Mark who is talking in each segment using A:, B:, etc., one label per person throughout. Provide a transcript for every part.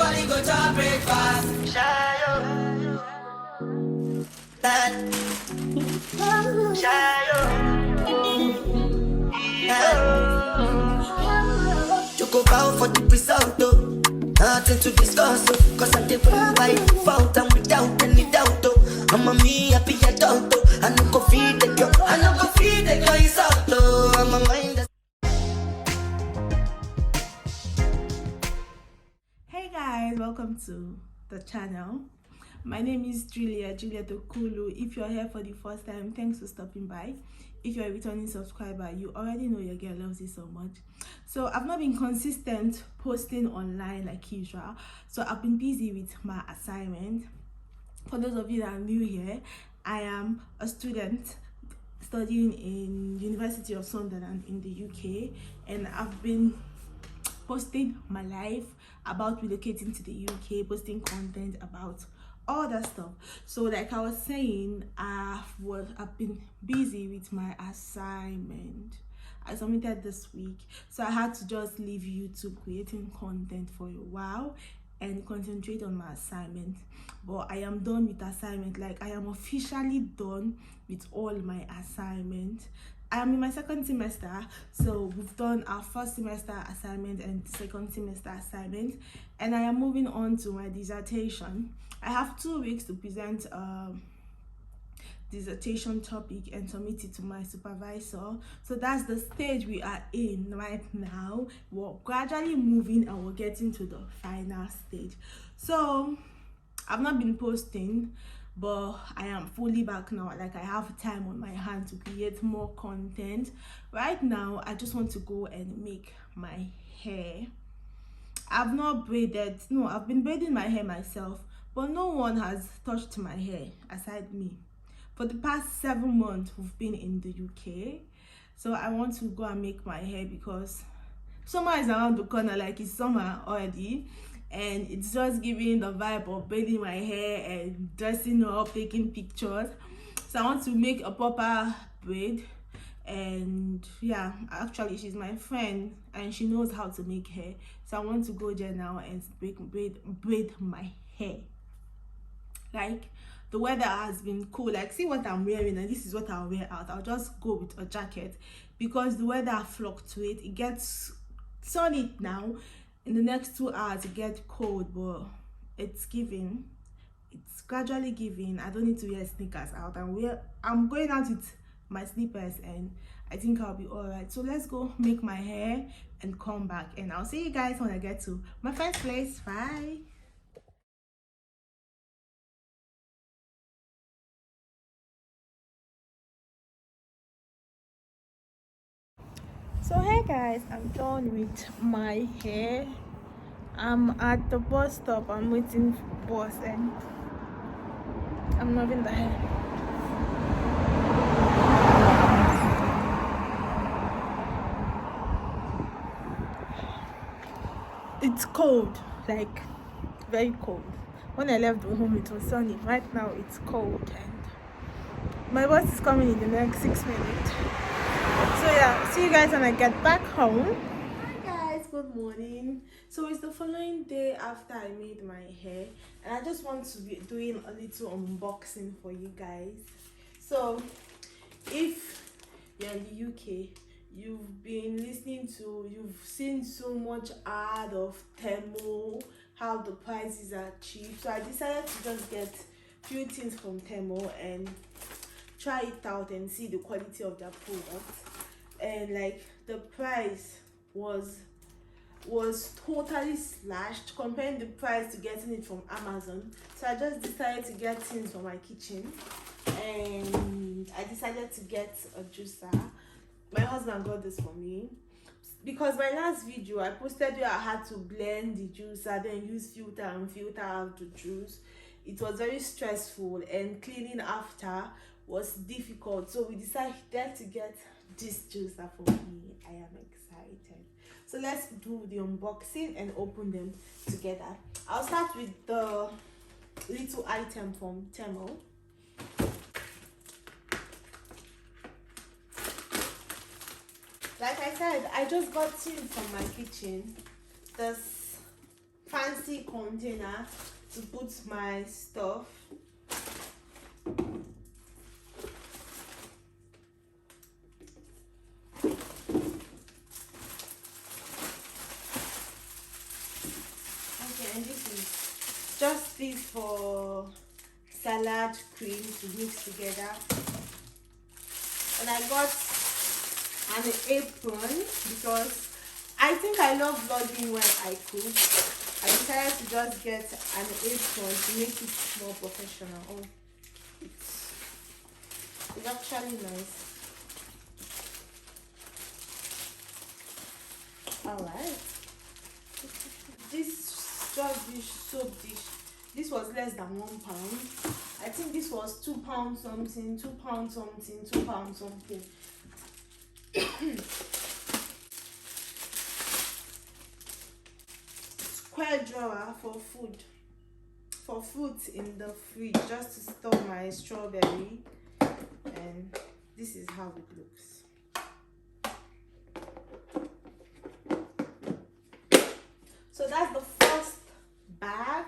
A: Everybody go to breakfast. Shayo. Shayo. Choco bow for the result, though. Nothing to discuss, oh. Cause I did by default and without any doubt, oh. I'm a me happy adult, oh. I no go feed the girl, I no go feed the girl, it's out, though. I'm a mind.
B: Hey guys, welcome to the channel. My name is Julia Tokulu. If you're here for the first time, thanks for stopping by. If you're a returning subscriber, you already know your girl loves you so much. So I've not been consistent posting online like usual, so I've been busy with my assignment. For those of you that are new here, I am a student studying in University of Sunderland in the UK, and I've been posting my life about relocating to the UK, posting content about all that stuff. So like I was saying, I've been busy with my assignment. I submitted this week, so I had to just leave YouTube creating content for a while and concentrate on my assignment. But I am done with assignment. Like, I am officially done with all my assignment. I am in my second semester, so we've done our first semester assignment and second semester assignment, and I am moving on to my dissertation. I have 2 weeks to present dissertation topic and submit it to my supervisor. So that's the stage we are in right now. We're gradually moving and we're getting to the final stage. So I've not been posting, but I am fully back now. Like, I have time on my hand to create more content. Right now I just want to go and make my hair. I've not braided, no, I've been braiding my hair myself, but no one has touched my hair aside me. For the past 7 months we've been in the UK, so I want to go and make my hair because summer is around the corner. Like, it's summer already, and it's just giving the vibe of braiding my hair and dressing up, taking pictures. So I want to make a proper braid. And yeah, actually she's my friend and she knows how to make hair, so I want to go there now and braid my hair. Like, the weather has been cool. Like, see what I'm wearing, and this is what I'll wear out. I'll just go with a jacket because the weather fluctuates. It gets sunny now, in the next 2 hours it gets cold, but it's giving, it's gradually giving. I don't need to wear sneakers out, and I'm going out with my slippers, and I think I'll be all right. So let's go make my hair and come back, and I'll see you guys when I get to my first place. Bye. So hey guys, I'm done with my hair. I'm at the bus stop. I'm waiting for bus and I'm loving the hair. It's cold, like very cold. When I left the home it was sunny. Right now it's cold, and my bus is coming in the next 6 minutes. So yeah, see you guys when I get back home. Hi guys, good morning. So it's the following day after I made my hair, and I just want to be doing a little unboxing for you guys. So if you're in the UK, you've seen so much ad of Temu, how the prices are cheap. So I decided to just get few things from Temu and try it out and see the quality of their products. And like, the price was totally slashed comparing the price to getting it from Amazon. So I just decided to get things for my kitchen, and I decided to get a juicer. My husband got this for me because my last video I posted where I had to blend the juicer, then use filter and filter out the juice. It was very stressful, and cleaning after was difficult, so we decided to get this juicer for me. I am excited. So let's do the unboxing and open them together. I'll start with the little item from Temu. Like I said, I just got things from my kitchen. This fancy container to put my stuff. Okay, and this is just this for salad cream to mix together. And I got an apron because I think I love vlogging when I cook. I decided to just get an apron to make it more professional. Oh, it's actually nice. Alright. This just dish, soap dish, this was less than £1. I think this was £2 something, £2 something, £2 something. Square drawer for food, for fruit in the fridge, just to store my strawberry. And this is how it looks. So that's the first bag.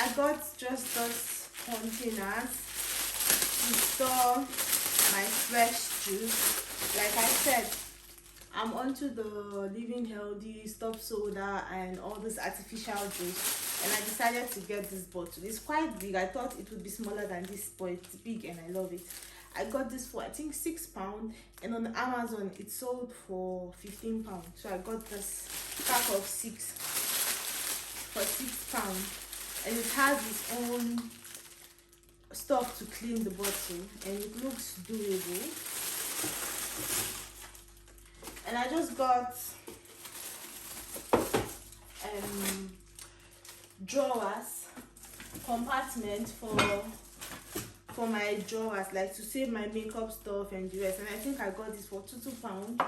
B: I got just those containers to store my fresh juice. Like I said, I'm onto the living healthy, stop soda and all this artificial juice, and I decided to get this bottle. It's quite big. I thought it would be smaller than this, but it's big and I love it. I got this for I think £6, and on Amazon it sold for £15. So I got this pack of 6 for £6, and it has its own stuff to clean the bottle, and it looks durable. And I just got drawers, compartment for my drawers, like to save my makeup stuff and the rest. And I think I got this for £2.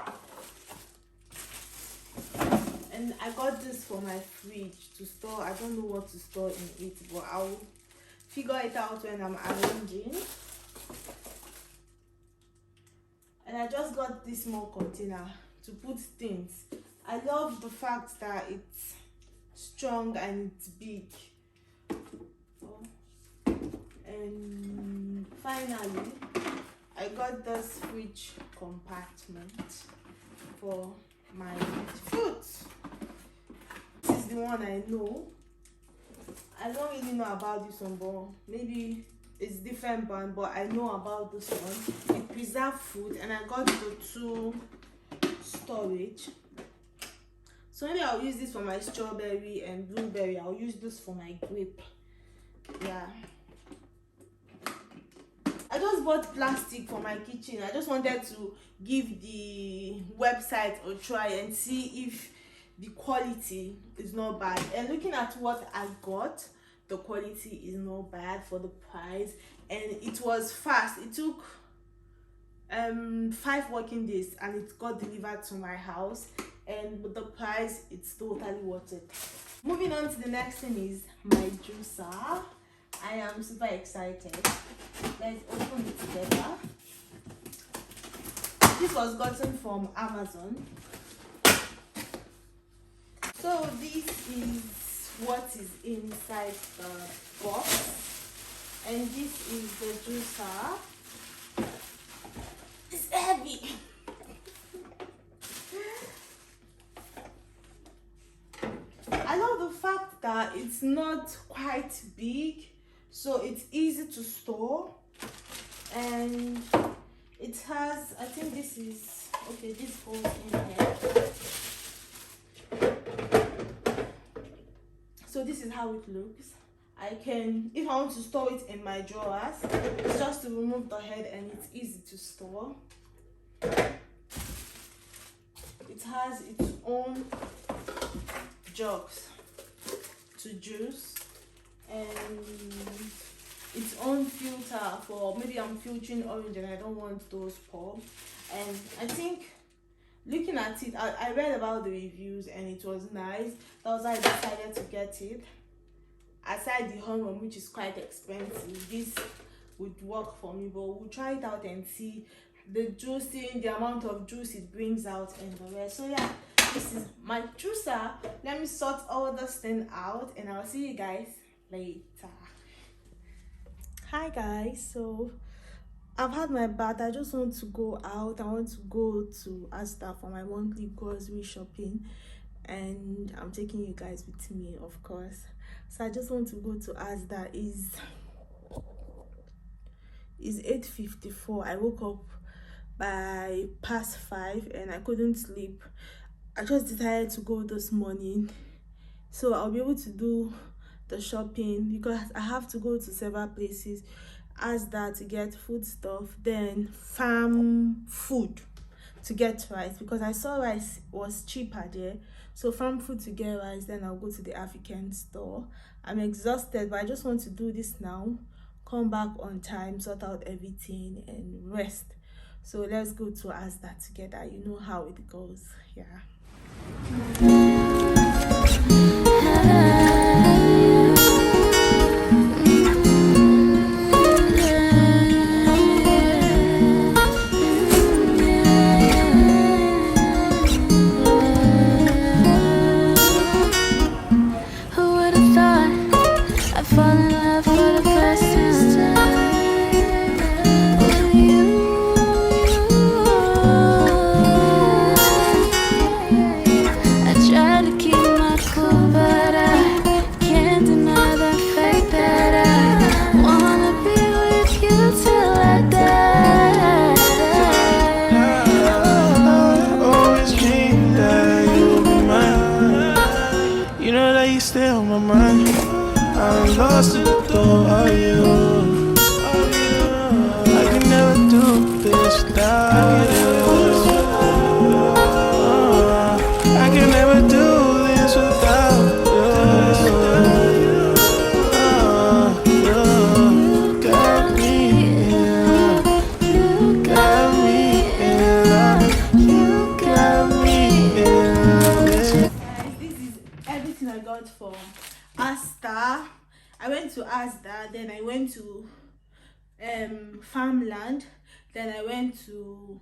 B: And I got this for my fridge to store. I don't know what to store in it, but I'll figure it out when I'm arranging. And I just got this small container to put things. I love the fact that it's strong and it's big. And finally, I got this fridge compartment for my fruits. This is the one I know. I don't really know about this one, but maybe it's different brand, but I know about this one. It preserves food, and I got the 2 storage. So maybe I'll use this for my strawberry and blueberry. I'll use this for my grape. Yeah. I just bought plastic for my kitchen. I just wanted to give the website a try and see if the quality is not bad. And looking at what I got, the quality is not bad for the price, and it was fast. It took 5 working days and it got delivered to my house, and with the price it's totally worth it. Moving on to the next thing is my juicer. I am super excited. Let's open it together. This was gotten from Amazon. So this is what is inside the box, and this is the juicer. It's heavy. I love the fact that it's not quite big, so it's easy to store, and it has, I think this is okay, this goes in here. So this is how it looks. I can, if I want to store it in my drawers, it's just to remove the head and it's easy to store. It has its own jugs to juice, and its own filter for maybe I'm filtering orange and I don't want those pour. And I think looking at it, I read about the reviews and it was nice. That was why I decided to get it. Aside the hormone, which is quite expensive, this would work for me, but we'll try it out and see the juicing, the amount of juice it brings out and the rest. So yeah, this is my juicer. Let me sort all this thing out and I'll see you guys later. Hi guys, so I've had my bath. I just want to go out. I want to go to Asda for my monthly grocery shopping, and I'm taking you guys with me, of course. So I just want to go to Asda. Is 8:54. I woke up by past 5 and I couldn't sleep. I just decided to go this morning so I'll be able to do the shopping, because I have to go to several places. Asda to get food stuff, then farm food to get rice, because I saw rice was cheaper there. So farm food to get rice, then I'll go to the African store. I'm exhausted, but I just want to do this now, come back on time, sort out everything and rest. So let's go to Asda together. You know how it goes. Yeah.
C: Stay on my mind. I'm lost in the door of you. I can never do this without you. I can never do this without you. You got me in love. You got me in love. You got me in love.
B: Guys, this is everything I got from Asda. I went to Asda, then I went to Farmland, then I went to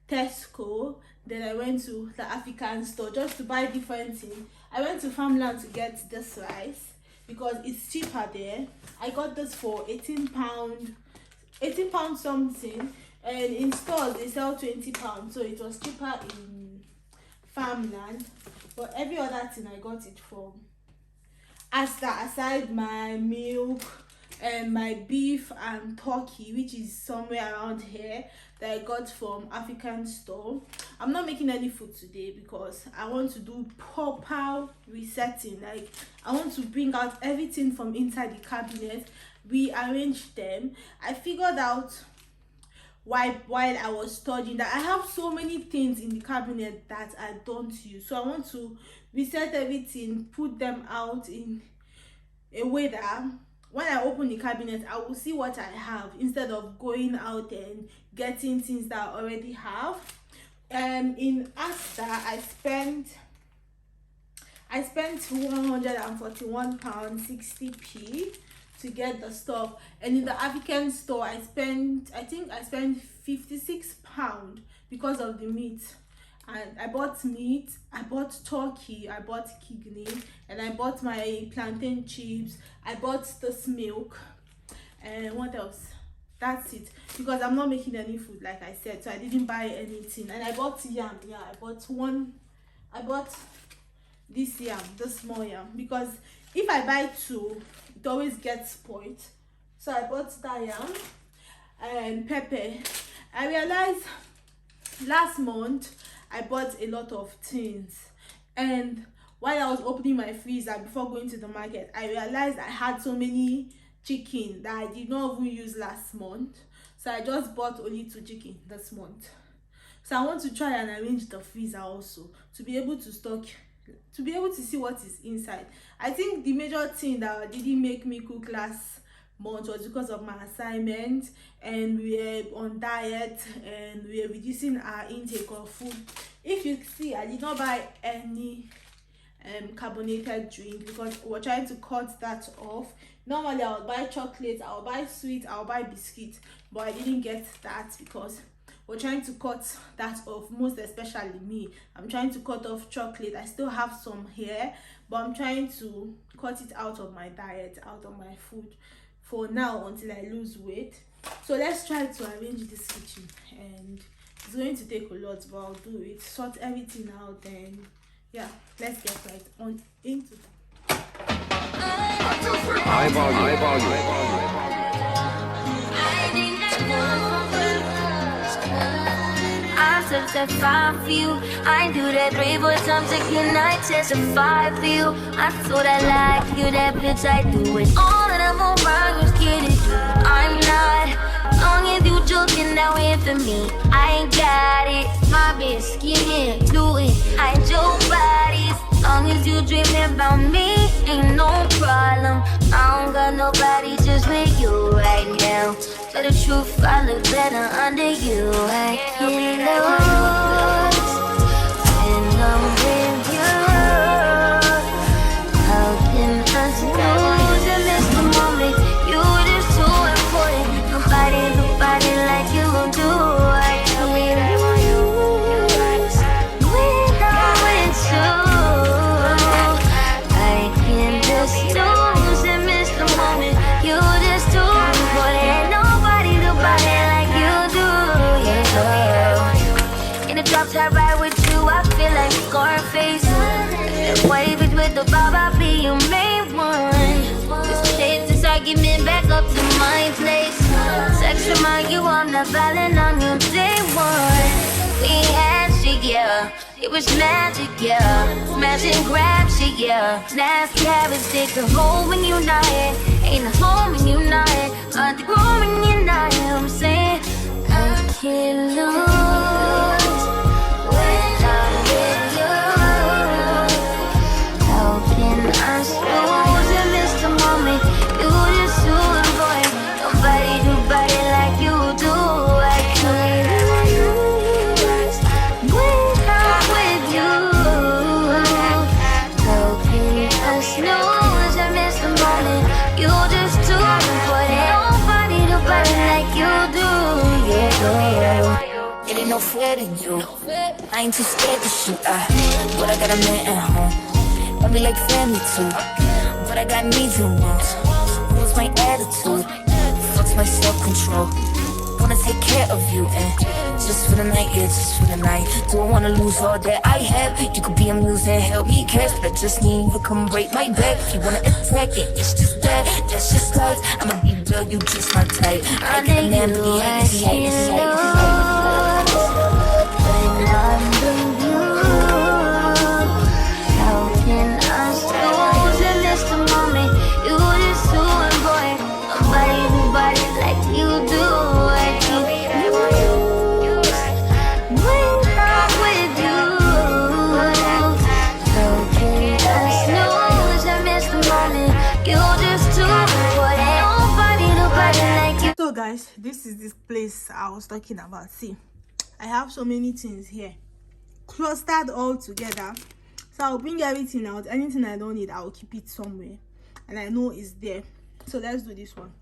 B: Tesco, then I went to the African store just to buy different things. I went to Farmland to get this rice because it's cheaper there. I got this for £18 something, and in stores they sell £20, so it was cheaper in Farmland. But every other thing I got it from Asda, aside my milk and my beef and turkey, which is somewhere around here, that I got from African store. I'm not making any food today because I want to do proper resetting. Like, I want to bring out everything from inside the cabinet, rearrange them. I figured out while I was studying that I have so many things in the cabinet that I don't use. So I want to reset everything, put them out in a way that when I open the cabinet, I will see what I have instead of going out and getting things that I already have. In Asda, I spent £141.60 to get the stuff, and in the African store I think I spent £56 because of the meat. And I bought meat, I bought turkey, I bought kidney, and I bought my plantain chips, I bought this milk, and what else? That's it, because I'm not making any food, like I said, so I didn't buy anything. And I bought yam. Yeah, I bought this yam, the small yam, because if I buy two, it always gets spoiled. So I bought that yam and pepper. I realized last month I bought a lot of things, and while I was opening my freezer before going to the market, I realized I had so many chicken that I did not even use last month. So I just bought only 2 chicken this month. So I want to try and arrange the freezer also to be able to stock, to be able to see what is inside. I think the major thing that didn't make me cook last month was because of my assignment, and we were on diet and we were reducing our intake of food. If you see, I did not buy any carbonated drink because we're trying to cut that off. Normally I would buy chocolate, I would buy sweet, I would buy biscuit, but I didn't get that because we're trying to cut that off. Most especially me, I'm trying to cut off chocolate. I still have some here, but I'm trying to cut it out of my diet, out of my food for now until I lose weight. So let's try to arrange this kitchen, and it's going to take a lot, but I'll do it. Sort everything out, then yeah, let's get right on into that.
D: High volume.
E: I testify for you. I do that 3-4 times again. I testify for you. I thought I like you, that bitch. I do it all that I'm around. You scared of you. I'm not. Long as you joking now in for me, I ain't got it. My bitch skinny, do it. I ain't your body. Long as you dreaming about me, ain't no problem. I don't got nobody just with you right now. Tell the truth, I look better under you. I can't lose when I'm with you. How can I lose and miss the moment? You just too important. Nobody like you do. I can't lose when I'm with you. I can't just lose and miss the moment. You just too important. Nobody like you do. Yeah. In the drop top ride with you, I feel like Scarface. That wave is with the bob, I'll be your main one. Just take this argument back up to my place. Sex remind you I'm not violent on your day one. We had shit, yeah. It was magic, yeah. Smash and grab shit, yeah. Nasty habits take a hold when you're not here. Ain't a home when you're not here. Hard to grow when you're not here. I'm saying I can't lose when I'm with you. How can I lose and miss the moment? You just too important. Nobody do body like you do. I can't lose when I'm with you. How can I snooze and miss the moment? You just too important. Nobody do body like you do. Yeah. It ain't no fear in you. I ain't too scared to shoot. But I got a man at home. Love me like family too. But I got needs and wants. What's my attitude? What's my self-control? Wanna take care of you, and just for the night, yeah, just for the night. Do I wanna lose all that I have? You could be amused and help me catch, but I just need you to come break my back. If you wanna attack it, it's just that, that's just life. I'ma be real, you just my type. I can't handle the how can I lose and miss the moment? You just too important. Nobody like you do. I can't lose when I'm with you. How can I lose and miss the moment? You just too important. Nobody like you.
B: So guys, this is this place I was talking about. See, I have so many things here clustered all together, so I'll bring everything out. Anything I don't need, I'll keep it somewhere, and I know it's there. So let's do this one.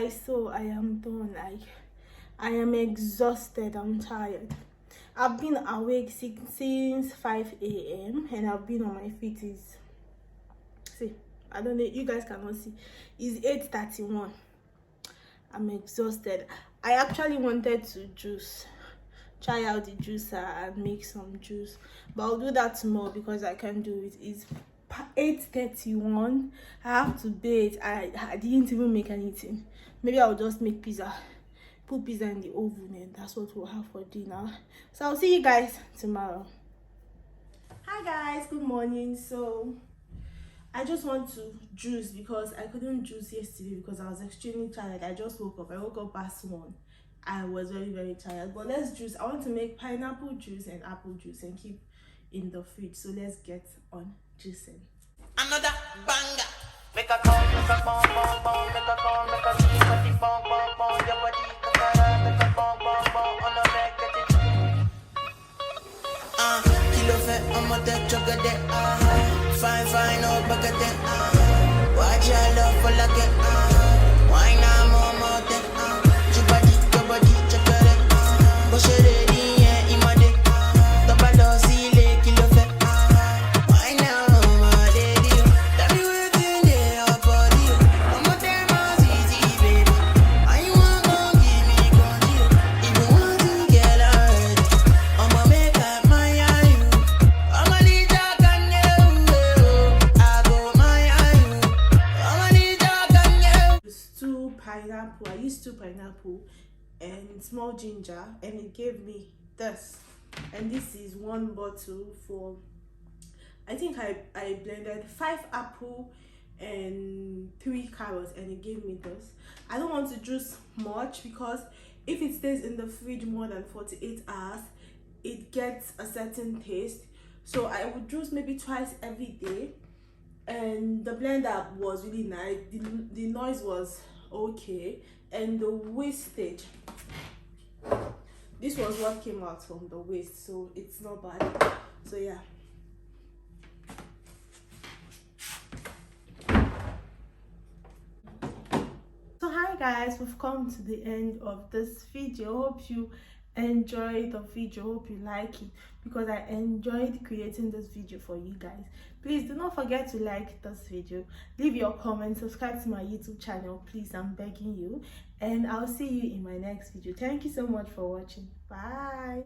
B: guys, so I am done. Like, I am exhausted. I'm tired. I've been awake since 5 a.m. and I've been on my feet is, see, I don't know, you guys cannot see, it's 8:31. I'm exhausted. I actually wanted to try out the juicer and make some juice, but I'll do that tomorrow because I can't do it. It's 8:31. I have to bathe. I didn't even make anything. Maybe I'll just make pizza, put pizza in the oven, and that's what we'll have for dinner. So I'll see you guys tomorrow. Hi guys, good morning. So I just want to juice because I couldn't juice yesterday because I was extremely tired. I just woke up. I woke up past 1. I was very tired. But let's juice. I want to make pineapple juice and apple juice and keep in the fridge. So let's get on juicing.
A: Another banger. Make a call, make a bong, bong, bong, make a call, make a cheese, cut it, bong, bong, bong, your body, make a bong, bong, bong, on the back, get it. Kilo fat, I'm a dead chocolate, fine, no bucket, watch your love for like it, why not more, your body, chocolate, push it in, yeah, in my dick, the ball, see, kilo fat, why now, my lady, that be within the body, I'm a damn easy, baby, I want to give me control, if you want to get hurt, I'ma make up my eye, I'ma need your I go my eye, I'ma need your
B: Stew pineapple. I used 2 pineapple and small ginger, and it gave me this. And this is 1 bottle for, I think I blended 5 apple and 3 carrots, and it gave me this. I don't want to juice much because if it stays in the fridge more than 48 hours, it gets a certain taste. So I would juice maybe twice every day. And the blender was really nice. The noise was okay, and the wastage, this was what came out from the waste, so it's not bad. So yeah, so hi guys, we've come to the end of this video. Hope you enjoyed the video. Hope you like it because I enjoyed creating this video for you guys. Please do not forget to like this video, leave your comments, subscribe to my YouTube channel, please, I'm begging you, and I'll see you in my next video. Thank you so much for watching. Bye.